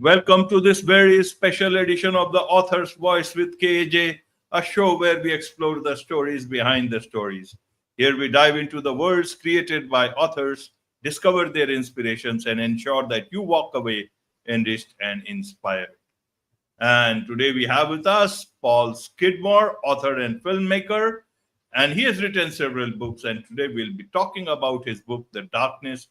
Welcome to this very special edition of The Author's Voice with KAJ, a show where we explore the stories behind the stories. Here we dive into the worlds created by authors, discover their inspirations, and ensure that you walk away enriched and inspired. And today we have with us Paul Skidmore, author and filmmaker, and he has written several books. And today we'll be talking about his book, The Darkness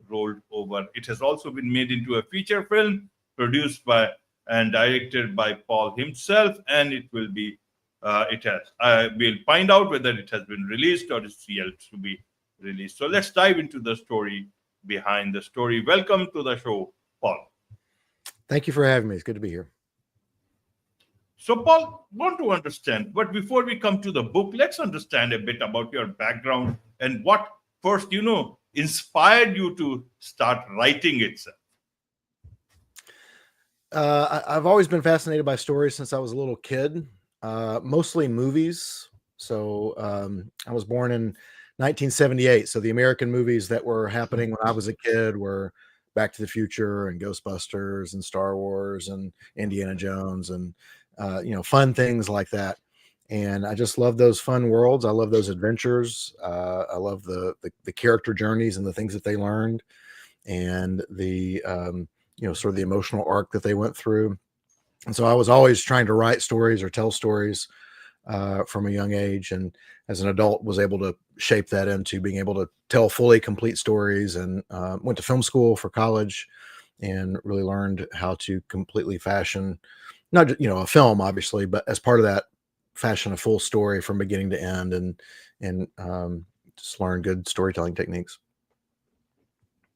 Rolled Over. It has also been made into a feature film produced by and directed by Paul himself, and we'll find out whether it has been released or is yet to be released. So let's dive into the story behind the story. Welcome to the show, Paul. Thank you for having me. It's good to be here. So, Paul, want to understand, but before we come to the book, let's understand a bit about your background and what first, inspired you to start writing itself. I've always been fascinated by stories since I was a little kid, mostly movies. So I was born in 1978. So the American movies that were happening when I was a kid were Back to the Future and Ghostbusters and Star Wars and Indiana Jones and fun things like that. And I just love those fun worlds. I love those adventures. I love the character journeys and the things that they learned, and the sort of the emotional arc that they went through. And so I was always trying to write stories or tell stories from a young age, and as an adult was able to shape that into being able to tell fully complete stories, and went to film school for college and really learned how to completely fashion not just, a film, obviously, but as part of that, fashion a full story from beginning to end, and just learn good storytelling techniques.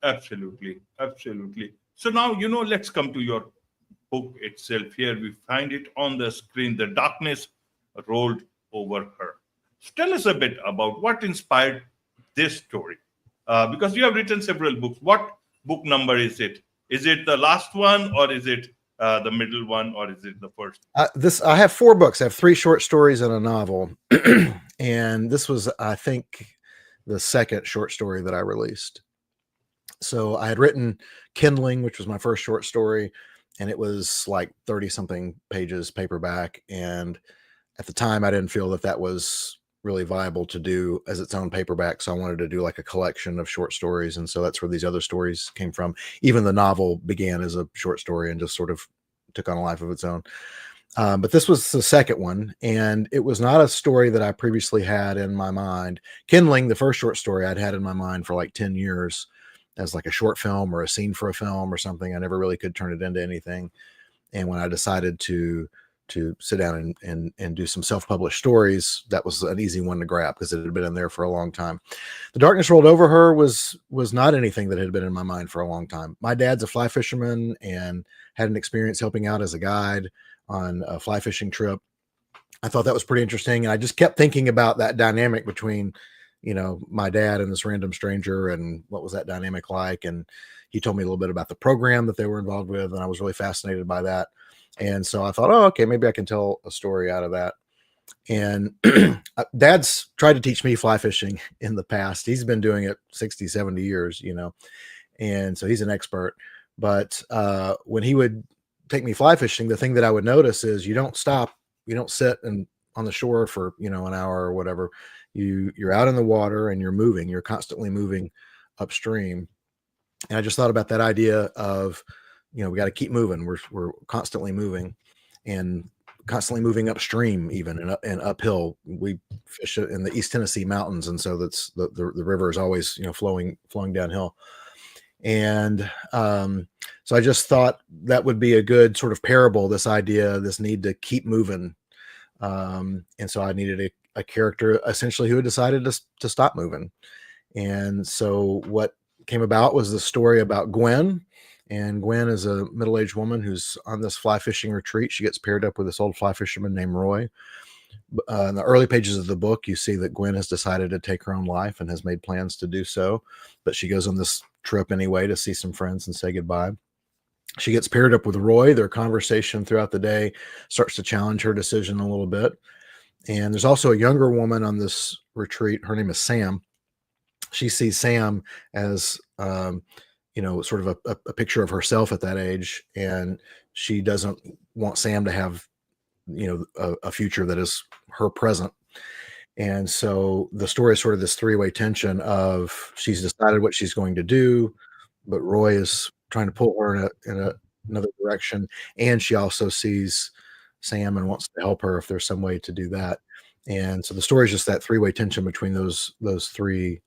Absolutely. So now, let's come to your book itself. Here we find it on the screen, The Darkness Rolled Over Her. So tell us a bit about what inspired this story. Because you have written several books. What book number is it? Is it the last one, or is it the middle one, or is it the first? I have 4 books. I have 3 short stories and a novel. And this was, I think, the second short story that I released. So I had written Kindling, which was my first short story, and it was like 30 something pages paperback. And at the time I didn't feel that was really viable to do as its own paperback. So I wanted to do like a collection of short stories. And so that's where these other stories came from. Even the novel began as a short story and just sort of took on a life of its own. But this was the second one, and it was not a story that I previously had in my mind. Kindling, the first short story, I'd had in my mind for like 10 years as like a short film or a scene for a film or something. I never really could turn it into anything. And when I decided to sit down and do some self-published stories, that was an easy one to grab because it had been in there for a long time. The Darkness Rolled Over Her was not anything that had been in my mind for a long time. My dad's a fly fisherman and had an experience helping out as a guide on a fly fishing trip. I thought that was pretty interesting. And I just kept thinking about that dynamic between, my dad and this random stranger, and what was that dynamic like? And he told me a little bit about the program that they were involved with, and I was really fascinated by that. And so I thought, oh, okay, maybe I can tell a story out of that. And Dad's tried to teach me fly fishing in the past. He's been doing it 60, 70 years, and so he's an expert. But when he would take me fly fishing, the thing that I would notice is you don't stop, you don't sit on the shore for, an hour or whatever. You're out in the water and you're constantly moving upstream. And I just thought about that idea of, we got to keep moving. We're constantly moving, and constantly moving upstream, even and uphill. We fish in the East Tennessee mountains, and so that's the river is always flowing downhill. And so I just thought that would be a good sort of parable. This idea, this need to keep moving, and so I needed a character essentially who had decided to stop moving. And so what came about was the story about Gwen. And Gwen is a middle-aged woman who's on this fly fishing retreat. She gets paired up with this old fly fisherman named Roy. In the early pages of the book, you see that Gwen has decided to take her own life and has made plans to do so. But she goes on this trip anyway to see some friends and say goodbye. She gets paired up with Roy. Their conversation throughout the day starts to challenge her decision a little bit. And there's also a younger woman on this retreat. Her name is Sam. She sees Sam as sort of a picture of herself at that age, and she doesn't want Sam to have, a future that is her present. And so the story is sort of this three-way tension of she's decided what she's going to do, but Roy is trying to pull her another direction, and she also sees Sam and wants to help her if there's some way to do that. And so the story is just that three-way tension between those three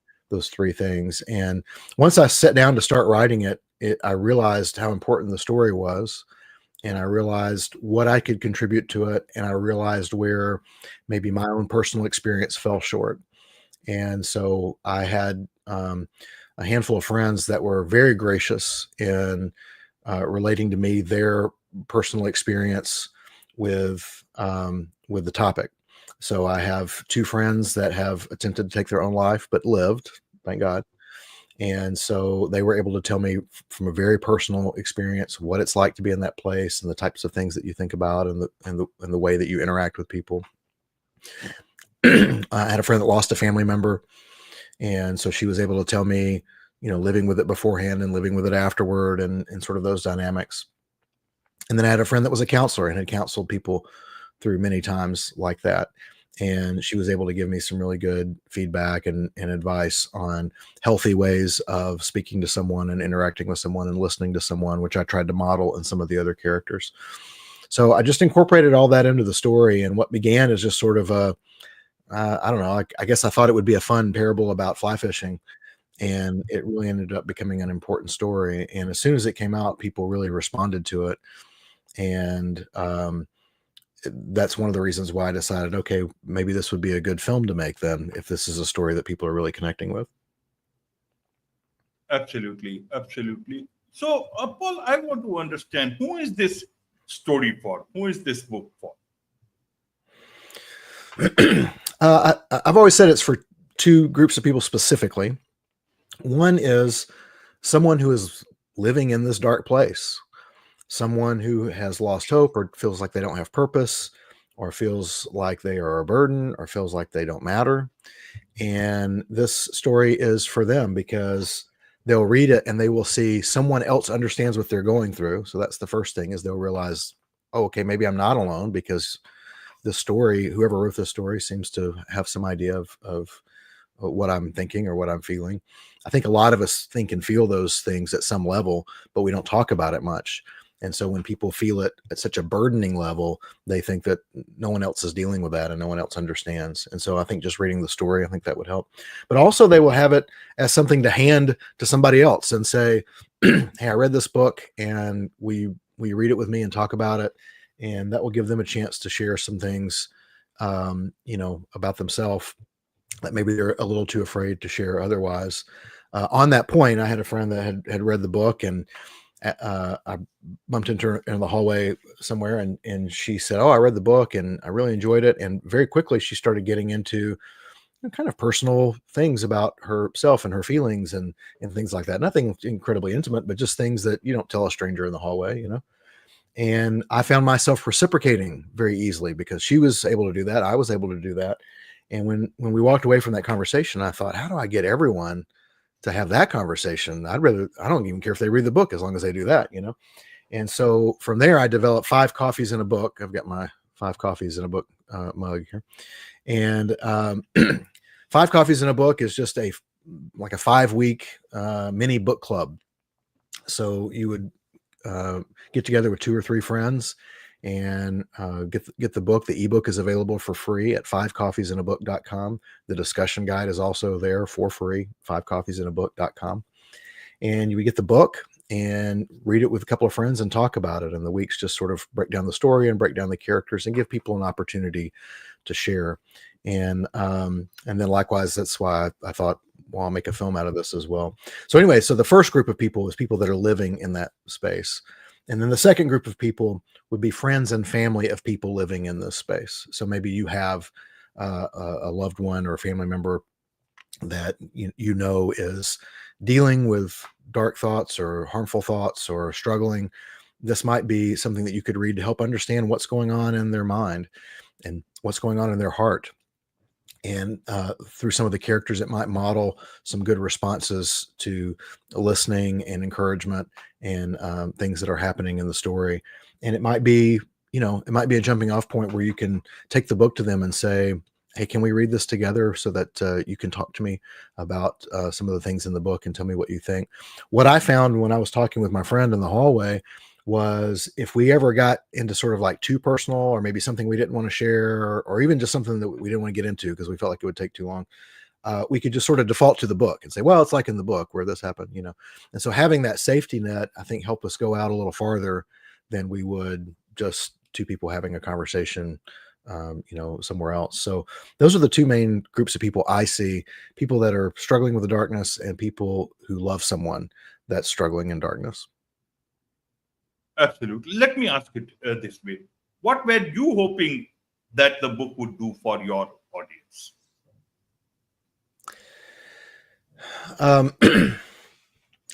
things. And once I sat down to start writing it, I realized how important the story was, and I realized what I could contribute to it, and I realized where maybe my own personal experience fell short. And so I had a handful of friends that were very gracious in relating to me their personal experience with the topic. So I have two friends that have attempted to take their own life but lived, thank God. And so they were able to tell me from a very personal experience what it's like to be in that place and the types of things that you think about and the way that you interact with people. I had a friend that lost a family member, and so she was able to tell me, living with it beforehand and living with it afterward, and sort of those dynamics. And then I had a friend that was a counselor and had counseled people through many times like that. And she was able to give me some really good feedback and advice on healthy ways of speaking to someone and interacting with someone and listening to someone, which I tried to model in some of the other characters. So I just incorporated all that into the story. And what began as just sort of I don't know, I guess I thought it would be a fun parable about fly fishing. And it really ended up becoming an important story. And as soon as it came out, people really responded to it. And that's one of the reasons why I decided, okay, maybe this would be a good film to make then, if this is a story that people are really connecting with. Absolutely, absolutely. So, Paul, I want to understand, who is this story for? Who is this book for? I've always said it's for two groups of people specifically. One is someone who is living in this dark place, someone who has lost hope or feels like they don't have purpose, or feels like they are a burden, or feels like they don't matter. And this story is for them because they'll read it and they will see someone else understands what they're going through. So that's the first thing, is they'll realize, oh, okay, maybe I'm not alone, because this story, whoever wrote this story, seems to have some idea of what I'm thinking or what I'm feeling. I think a lot of us think and feel those things at some level, but we don't talk about it much. And so when people feel it at such a burdening level, they think that no one else is dealing with that and no one else understands. And so I think just reading the story, I think that would help. But also they will have it as something to hand to somebody else and say, hey, I read this book, and we read it with me and talk about it. And that will give them a chance to share some things, about themselves that maybe they're a little too afraid to share otherwise. On that point, I had a friend that had read the book, and I bumped into her in the hallway somewhere, and she said, oh, I read the book and I really enjoyed it. And very quickly she started getting into kind of personal things about herself and her feelings and things like that. Nothing incredibly intimate, but just things that you don't tell a stranger in the hallway, And I found myself reciprocating very easily because she was able to do that. I was able to do that. And when we walked away from that conversation, I thought, how do I get everyone to have that conversation? I don't even care if they read the book as long as they do that, And so from there, I developed 5 coffees in a book. I've got my 5 coffees in a book mug here. And 5 coffees in a book is just like a 5-week mini book club. So you would get together with 2 or 3 friends and get the book. The ebook is available for free at 5coffeesinabook.com. The discussion guide is also there for free, 5coffeesinabook.com. And you would get the book and read it with a couple of friends and talk about it. And the weeks just sort of break down the story and break down the characters and give people an opportunity to share. And then likewise, that's why I thought, well, I'll make a film out of this as well. So anyway, so the first group of people is people that are living in that space. And then the second group of people would be friends and family of people living in this space. So maybe you have a loved one or a family member that is dealing with dark thoughts or harmful thoughts or struggling. This might be something that you could read to help understand what's going on in their mind and what's going on in their heart. And through some of the characters, it might model some good responses to listening and encouragement and things that are happening in the story. And it might be, it might be a jumping off point where you can take the book to them and say, hey, can we read this together so that you can talk to me about some of the things in the book and tell me what you think. What I found when I was talking with my friend in the hallway was if we ever got into sort of like too personal, or maybe something we didn't want to share, or even just something that we didn't want to get into because we felt like it would take too long, we could just sort of default to the book and say, well, it's like in the book where this happened, And so having that safety net, I think, helped us go out a little farther than we would just two people having a conversation, somewhere else. So those are the two main groups of people I see: people that are struggling with the darkness and people who love someone that's struggling in darkness. Absolutely. Let me ask it this way. What were you hoping that the book would do for your audience?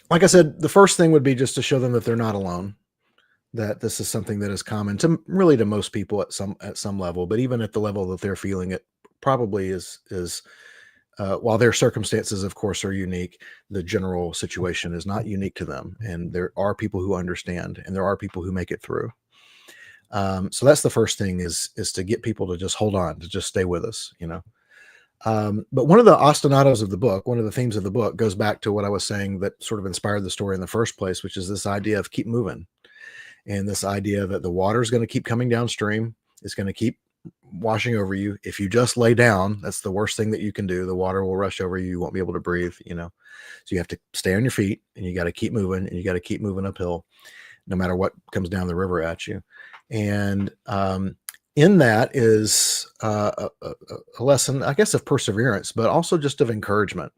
Like I said, the first thing would be just to show them that they're not alone, that this is something that is common to most people at some level, but even at the level that they're feeling it, probably is while their circumstances, of course, are unique, the general situation is not unique to them. And there are people who understand, and there are people who make it through. So that's the first thing, is to get people to just hold on, to just stay with us, But one of the ostinatos of the book, one of the themes of the book, goes back to what I was saying that sort of inspired the story in the first place, which is this idea of keep moving. And this idea that the water is going to keep coming downstream. It's going to keep washing over you. If you just lay down, that's the worst thing that you can do. The water will rush over you. You won't be able to breathe, So you have to stay on your feet, and you got to keep moving, and you got to keep moving uphill, no matter what comes down the river at you. And in that is a lesson, I guess, of perseverance, but also just of encouragement.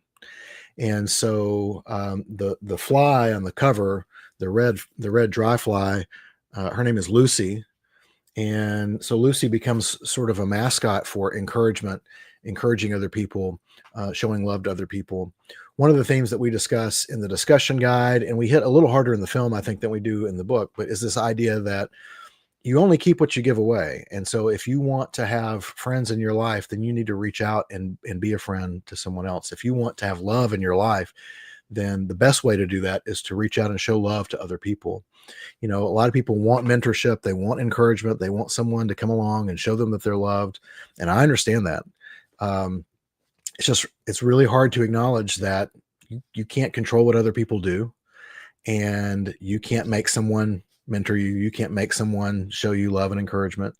And so the fly on the cover, the red dry fly, her name is Lucy. And so Lucy becomes sort of a mascot for encouragement, encouraging other people, showing love to other people. One of the themes that we discuss in the discussion guide, and we hit a little harder in the film, I think, than we do in the book, but is this idea that you only keep what you give away. And so if you want to have friends in your life, then you need to reach out and be a friend to someone else. If you want to have love in your life, then the best way to do that is to reach out and show love to other people. A lot of people want mentorship. They want encouragement. They want someone to come along and show them that they're loved. And I understand that. It's really hard to acknowledge that you can't control what other people do, and you can't make someone mentor you. You can't make someone show you love and encouragement.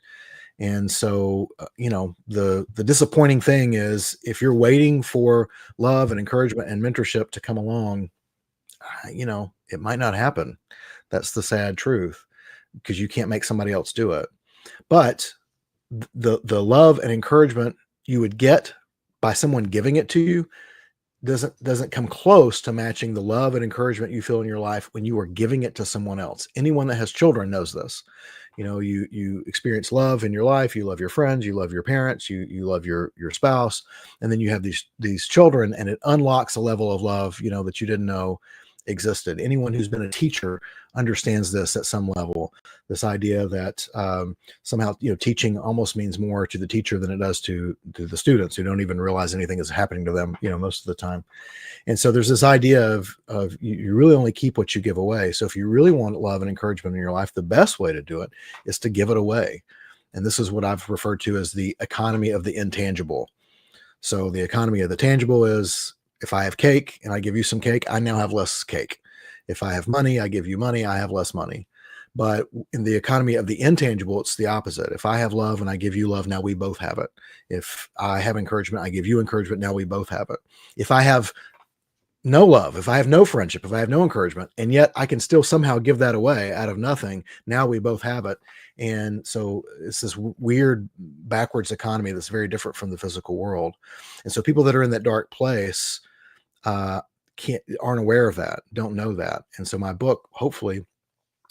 And so, the disappointing thing is, if you're waiting for love and encouragement and mentorship to come along, it might not happen. That's the sad truth, because you can't make somebody else do it. But the love and encouragement you would get by someone giving it to you doesn't come close to matching the love and encouragement you feel in your life when you are giving it to someone else. Anyone that has children knows this. You experience love in your life. You love your friends, you love your parents, you love your spouse, and then you have these children, and it unlocks a level of love, that you didn't know existed. Anyone who's been a teacher understands this at some level. This idea that somehow, teaching almost means more to the teacher than it does to the students, who don't even realize anything is happening to them, most of the time. And so there's this idea of you really only keep what you give away. So if you really want love and encouragement in your life, the best way to do it is to give it away. And this is what I've referred to as the economy of the intangible. So the economy of the tangible is, if I have cake and I give you some cake, I now have less cake. If I have money, I give you money, I have less money. But in the economy of the intangible, it's the opposite. If I have love and I give you love, now we both have it. If I have encouragement, I give you encouragement, now we both have it. If I have no love, if I have no friendship, if I have no encouragement, and yet I can still somehow give that away out of nothing, now we both have it. And so it's this weird backwards economy that's very different from the physical world. And so people that are in that dark place aren't aware of that, don't know that. And so my book, hopefully,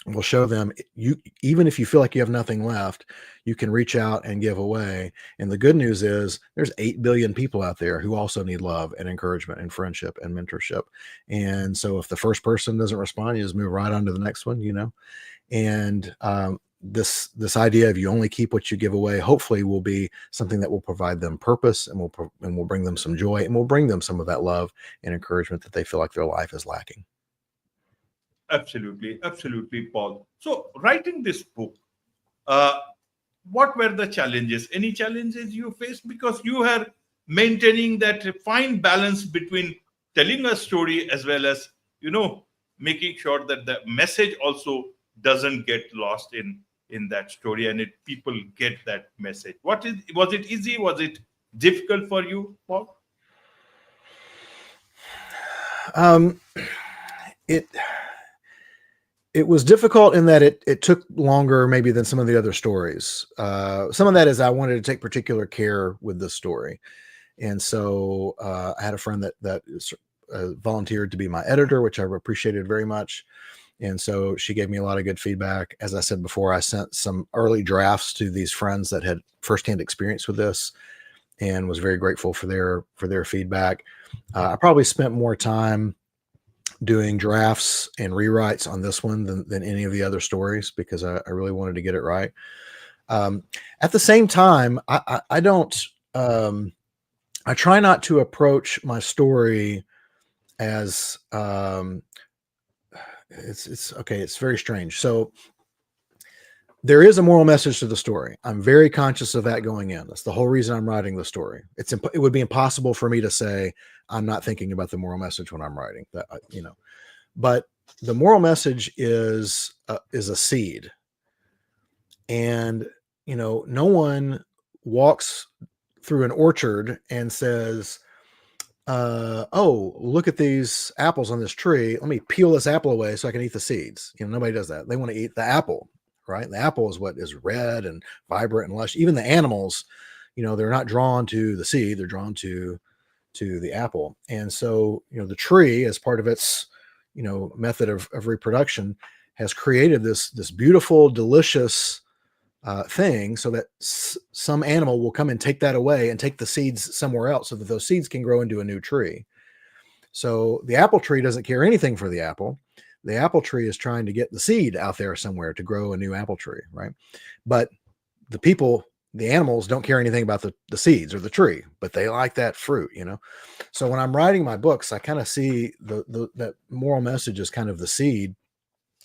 will show them, even if you feel like you have nothing left, you can reach out and give away. And the good news is there's 8 billion people out there who also need love and encouragement and friendship and mentorship. And so if the first person doesn't respond, you just move right on to the next one, And this idea of you only keep what you give away, hopefully will be something that will provide them purpose and will bring them some joy and will bring them some of that love and encouragement that they feel like their life is lacking. Absolutely, absolutely, Paul. So, writing this book, uh, what were the challenges? Any challenges you faced? Because you are maintaining that fine balance between telling a story as well as, making sure that the message also doesn't get lost in that story, and people get that message. Was it easy? Was it difficult for you, Paul? Um, it it was difficult in that it took longer maybe than some of the other stories. Some of that is I wanted to take particular care with this story. And so I had a friend that volunteered to be my editor, which I appreciated very much. And so she gave me a lot of good feedback. As I said before, I sent some early drafts to these friends that had firsthand experience with this and was very grateful for their feedback. I probably spent more time doing drafts and rewrites on this one than any of the other stories because I really wanted to get it right. At the same time, I don't, I try not to approach my story as, it's okay. It's very strange. So there is a moral message to the story. I'm very conscious of that going in. That's the whole reason I'm writing the story. It would be impossible for me to say I'm not thinking about the moral message when I'm writing that, but the moral message is a seed. And, no one walks through an orchard and says, oh, look at these apples on this tree. Let me peel this apple away so I can eat the seeds. Nobody does that. They want to eat the apple, right? The apple is what is red and vibrant and lush. Even the animals, they're not drawn to the seed. They're drawn to the apple. And so, the tree, as part of its, method of reproduction, has created this beautiful, delicious thing so that some animal will come and take that away and take the seeds somewhere else so that those seeds can grow into a new tree. So the apple tree doesn't care anything for the apple. The apple tree is trying to get the seed out there somewhere to grow a new apple tree, right? But the animals don't care anything about the seeds or the tree, but they like that fruit, So when I'm writing my books, I kind of see that moral message is kind of the seed.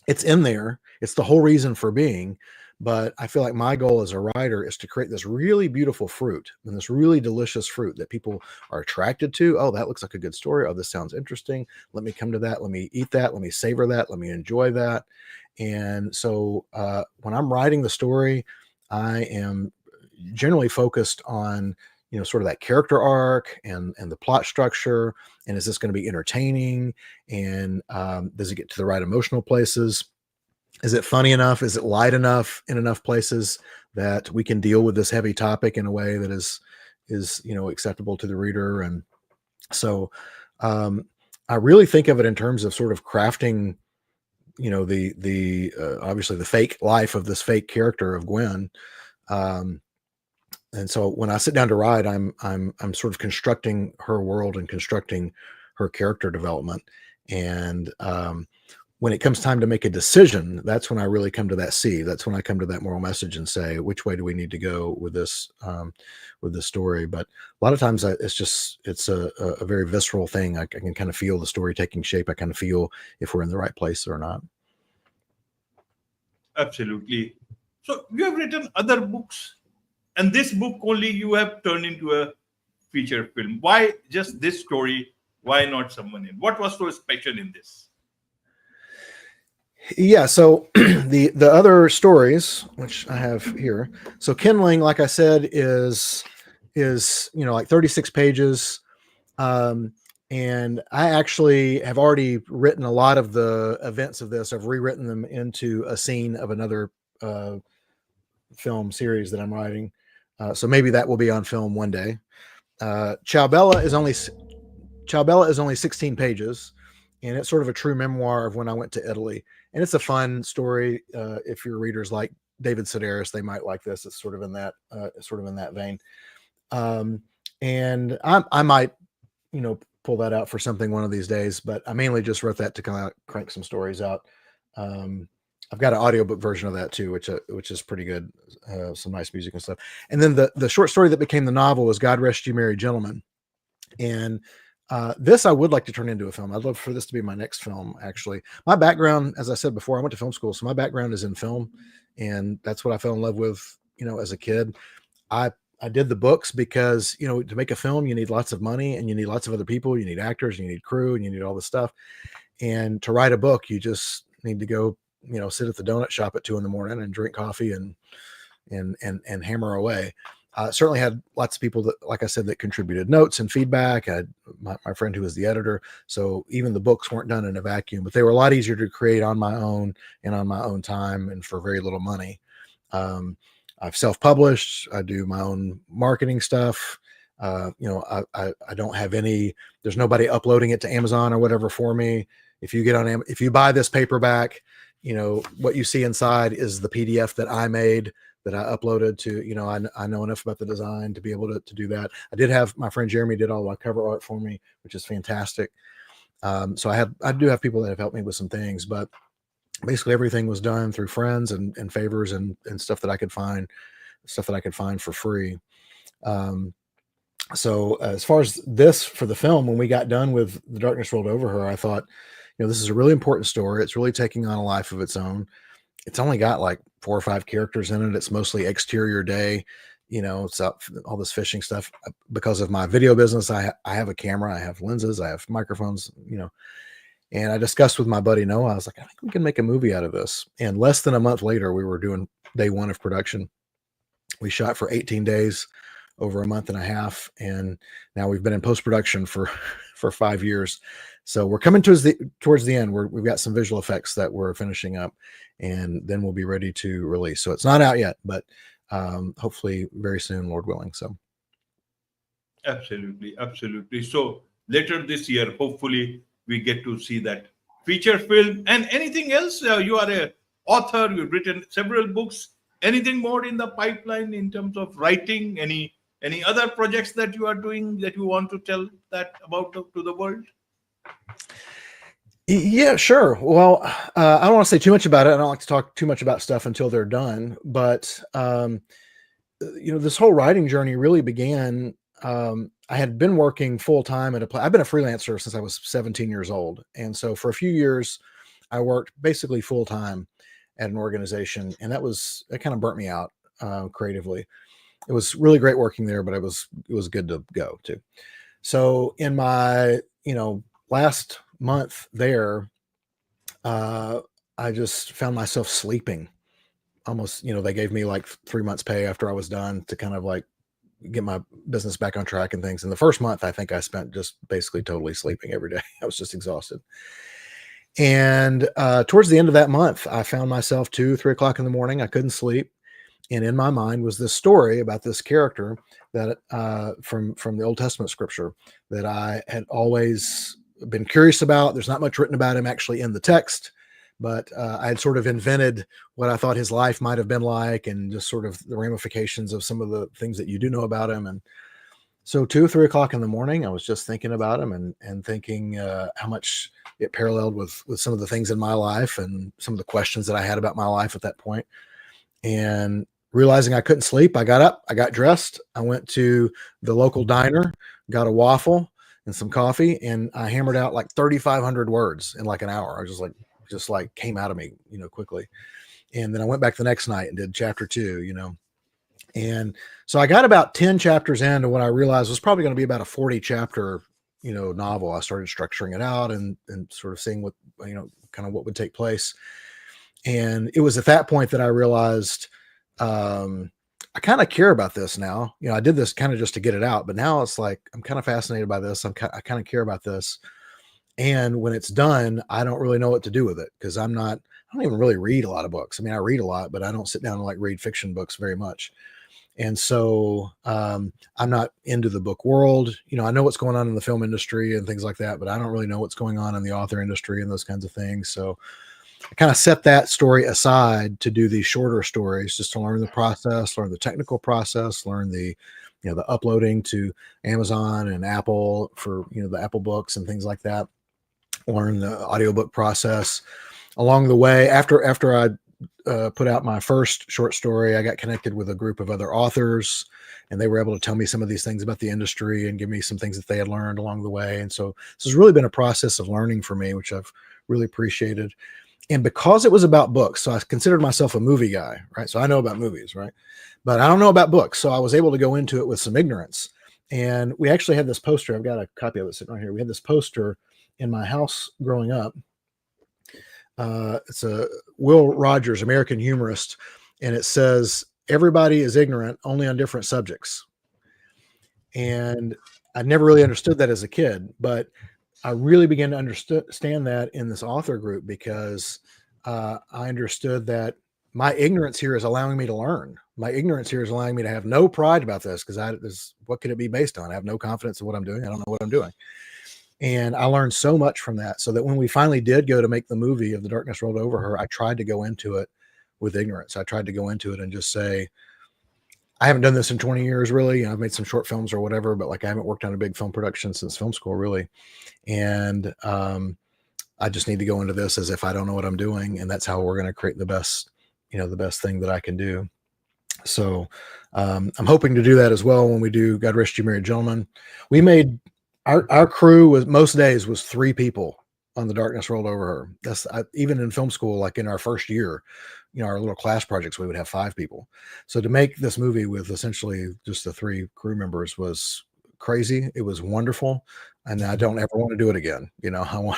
It's in there. It's the whole reason for being. But I feel like my goal as a writer is to create this really beautiful fruit and this really delicious fruit that people are attracted to. Oh, that looks like a good story. Oh, this sounds interesting. Let me come to that. Let me eat that. Let me savor that. Let me enjoy that. And so when I'm writing the story, I am generally focused on, sort of that character arc and the plot structure. And is this going to be entertaining? And does it get to the right emotional places? Is it funny enough? Is it light enough in enough places that we can deal with this heavy topic in a way that is acceptable to the reader? And so I really think of it in terms of sort of crafting, the obviously the fake life of this fake character of Gwen. And so when I sit down to write, I'm sort of constructing her world and constructing her character development. And when it comes time to make a decision, that's when I really come to that seed. That's when I come to that moral message and say, which way do we need to go with this story? But a lot of times it's a very visceral thing. I can kind of feel the story taking shape. I kind of feel if we're in the right place or not. Absolutely. So you have written other books, and this book only you have turned into a feature film. Why just this story? Why not someone in? What was so special in this? Yeah, so the other stories, which I have here. So Kindling, like I said, is like 36 pages. And I actually have already written a lot of the events of this. I've rewritten them into a scene of another film series that I'm writing. So maybe that will be on film one day. Ciao Bella is only 16 pages, and it's sort of a true memoir of when I went to Italy. And it's a fun story. If your readers like David Sedaris, they might like this. It's sort of in that vein. And I might, pull that out for something one of these days, but I mainly just wrote that to kind of crank some stories out. I've got an audiobook version of that too, which is pretty good. Some nice music and stuff. And then the short story that became the novel was God Rest You Merry Gentlemen. And this I would like to turn into a film. I'd love for this to be my next film, actually. My background, as I said before, I went to film school, so my background is in film, and that's what I fell in love with, as a kid. I did the books because, to make a film, you need lots of money and you need lots of other people. You need actors, you need crew, and you need all this stuff. And to write a book, you just need to go, sit at the donut shop at 2 a.m. and drink coffee and hammer away. Certainly had lots of people that, like I said, that contributed notes and feedback. I had my friend who was the editor. So even the books weren't done in a vacuum, but they were a lot easier to create on my own and on my own time and for very little money. I've self-published. I do my own marketing stuff. I don't have there's nobody uploading it to Amazon or whatever for me. If you buy this paperback, what you see inside is the PDF that I made, that I uploaded to, I know enough about the design to be able to do that. I did have my friend Jeremy did all my cover art for me, which is fantastic. So I do have people that have helped me with some things, but basically everything was done through friends and favors and stuff that I could find for free. So as far as this for the film, when we got done with The Darkness Rolled Over Her, I thought, this is a really important story. It's really taking on a life of its own. It's only got like 4 or 5 characters in it. It's mostly exterior day, it's all this fishing stuff. Because of my video business, I have a camera, I have lenses, I have microphones, and I discussed with my buddy Noah. I was like, I think we can make a movie out of this. And less than a month later, we were doing day 1 of production. We shot for 18 days, over a month and a half, and now we've been in post-production for 5 years. So we're coming towards the end. We've got some visual effects that we're finishing up, and then we'll be ready to release. So it's not out yet, but hopefully very soon, Lord willing. So absolutely. So later this year, hopefully we get to see that feature film. And anything else? You are a author. You've written several books. Anything more in the pipeline in terms of writing? Any other projects that you are doing that you want to tell that about to the world? Yeah, sure. Well, I don't want to say too much about it. I don't like to talk too much about stuff until they're done. But this whole writing journey really began. I had been working full time at I've been a freelancer since I was 17 years old, and so for a few years, I worked basically full time at an organization, and it kind of burnt me out creatively. It was really great working there, but it was good to go too. So in my last month there, I just found myself sleeping almost. They gave me like 3 months pay after I was done to kind of like get my business back on track and things. And the first month, I think I spent just basically totally sleeping every day. I was just exhausted. And towards the end of that month, I found myself 2, 3 o'clock in the morning. I couldn't sleep. And in my mind was this story about this character that from the Old Testament scripture that I had always been curious about. There's not much written about him actually in the text, but I had sort of invented what I thought his life might have been like, and just sort of the ramifications of some of the things that you do know about him. And so 2 or 3 o'clock in the morning, I was just thinking about him and thinking how much it paralleled with some of the things in my life and some of the questions that I had about my life at that point. And realizing I couldn't sleep, I got up, I got dressed, I went to the local diner, got a waffle and some coffee, and I hammered out like 3,500 words in like an hour. I was just like came out of me, quickly. And then I went back the next night and did chapter 2, and so I got about 10 chapters into what I realized was probably going to be about a 40 chapter, novel. I started structuring it out and sort of seeing what, kind of what would take place. And it was at that point that I realized, I kind of care about this now. I did this kind of just to get it out, but now it's like, I'm kind of fascinated by this. I kind of care about this. And when it's done, I don't really know what to do with it, because I don't even really read a lot of books. I mean, I read a lot, but I don't sit down and like read fiction books very much. And so I'm not into the book world. I know what's going on in the film industry and things like that, but I don't really know what's going on in the author industry and those kinds of things. So I kind of set that story aside to do these shorter stories, just to learn the process, learn the technical process, learn the uploading to Amazon and Apple for, the Apple books and things like that, learn the audiobook process, along the way, after I put out my first short story, I got connected with a group of other authors, and they were able to tell me some of these things about the industry and give me some things that they had learned along the way. And so this has really been a process of learning for me, which I've really appreciated. And because it was about books, so I considered myself a movie guy, right? So I know about movies, right? But I don't know about books. So I was able to go into it with some ignorance. And we actually had this poster. I've got a copy of it sitting right here. We had this poster in my house growing up. It's a Will Rogers, American humorist, and it says, "Everybody is ignorant, only on different subjects." And I never really understood that as a kid, but I really began to understand that in this author group, because I understood that my ignorance here is allowing me to learn. My ignorance here is allowing me to have no pride about this, because what could it be based on? I have no confidence in what I'm doing. I don't know what I'm doing. And I learned so much from that, so that when we finally did go to make the movie of The Darkness Rolled Over Her, I tried to go into it with ignorance. I tried to go into it and just say, I haven't done this in 20 years, really. I've made some short films or whatever, but like I haven't worked on a big film production since film school, really. And I just need to go into this as if I don't know what I'm doing. And that's how we're going to create the best thing that I can do. So I'm hoping to do that as well when we do God Rest You Merry Gentlemen. We made our crew was most days was 3 people on The Darkness Rolled Over Her. That's even in film school, like in our first year, our little class projects, we would have 5 people. So to make this movie with essentially just the 3 crew members was crazy. It was wonderful. And I don't ever want to do it again. I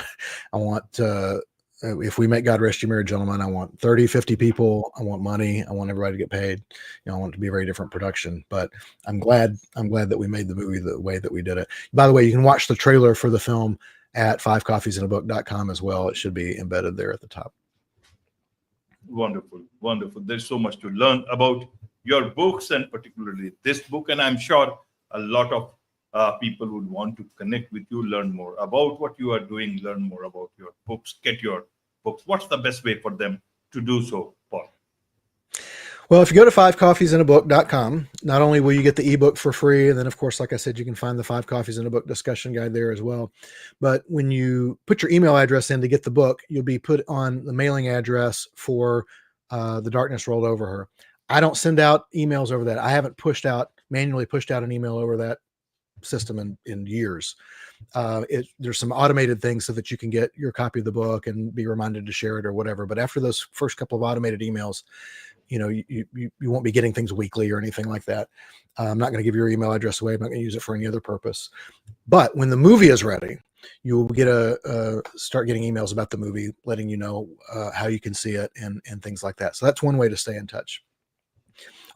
want if we make God Rest You Merry Gentlemen, I want 30, 50 people. I want money. I want everybody to get paid. I want it to be a very different production, but I'm glad that we made the movie the way that we did it. By the way, you can watch the trailer for the film at fivecoffeesinabook.com as well. It should be embedded there at the top. Wonderful, wonderful. There's so much to learn about your books, and particularly this book. And I'm sure a lot of people would want to connect with you, learn more about what you are doing, learn more about your books, get your books. What's the best way for them to do so, Paul? Well, if you go to fivecoffeesinabook.com, not only will you get the ebook for free, and then of course, like I said, you can find the 5 Coffees in a Book discussion guide there as well. But when you put your email address in to get the book, you'll be put on the mailing address for The Darkness Rolled Over Her. I don't send out emails over that. I haven't manually pushed out an email over that system in years. There's some automated things so that you can get your copy of the book and be reminded to share it or whatever. But after those first couple of automated emails, you won't be getting things weekly or anything like that. I'm not going to give your email address away. I'm not going to use it for any other purpose. But when the movie is ready, you will get start getting emails about the movie, letting you know how you can see it and things like that. So that's one way to stay in touch.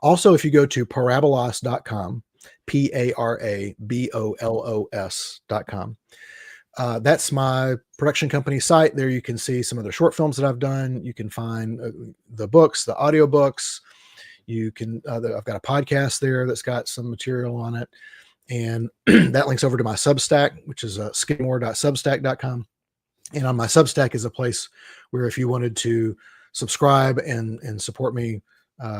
Also, if you go to parabolos.com, parabolos.com. That's my production company site. There you can see some of the short films that I've done. You can find the books, the audiobooks. You can, I've got a podcast there that's got some material on it. And that links over to my Substack, which is skidmore.substack.com. And on my Substack is a place where if you wanted to subscribe and support me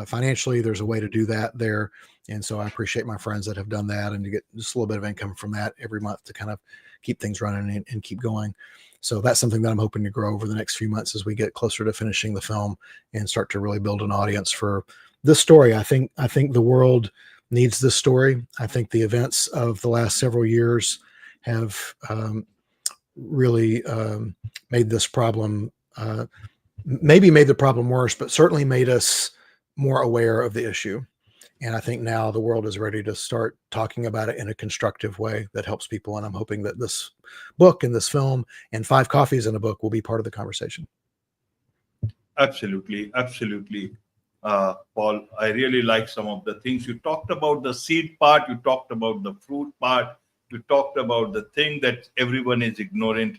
financially, there's a way to do that there. And so I appreciate my friends that have done that, and to get just a little bit of income from that every month to kind of keep things running and keep going. So that's something that I'm hoping to grow over the next few months as we get closer to finishing the film and start to really build an audience for this story. I think the world needs this story. I think the events of the last several years have really made this problem, maybe made the problem worse, but certainly made us more aware of the issue. And I think now the world is ready to start talking about it in a constructive way that helps people. And I'm hoping that this book and this film and 5 Coffees in a Book will be part of the conversation. Absolutely. Absolutely. Paul, I really like some of the things you talked about, the seed part, you talked about the fruit part, you talked about the thing that everyone is ignorant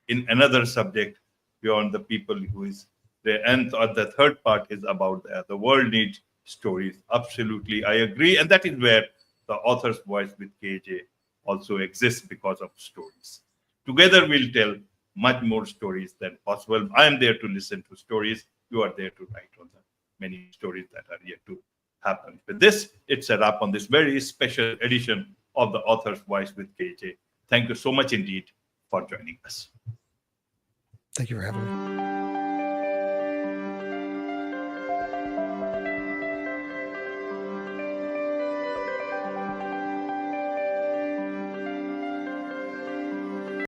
in another subject beyond the people who is there. And the third part is about the world needs stories. Absolutely. I agree. And that is where the author's voice with KAJ also exists, because of stories. Together we'll tell much more stories than possible. I am there to listen to stories. You are there to write on the many stories that are yet to happen. With this, it's a wrap on this very special edition of the Author's Voice with KAJ. Thank you so much indeed for joining us. Thank you for having me.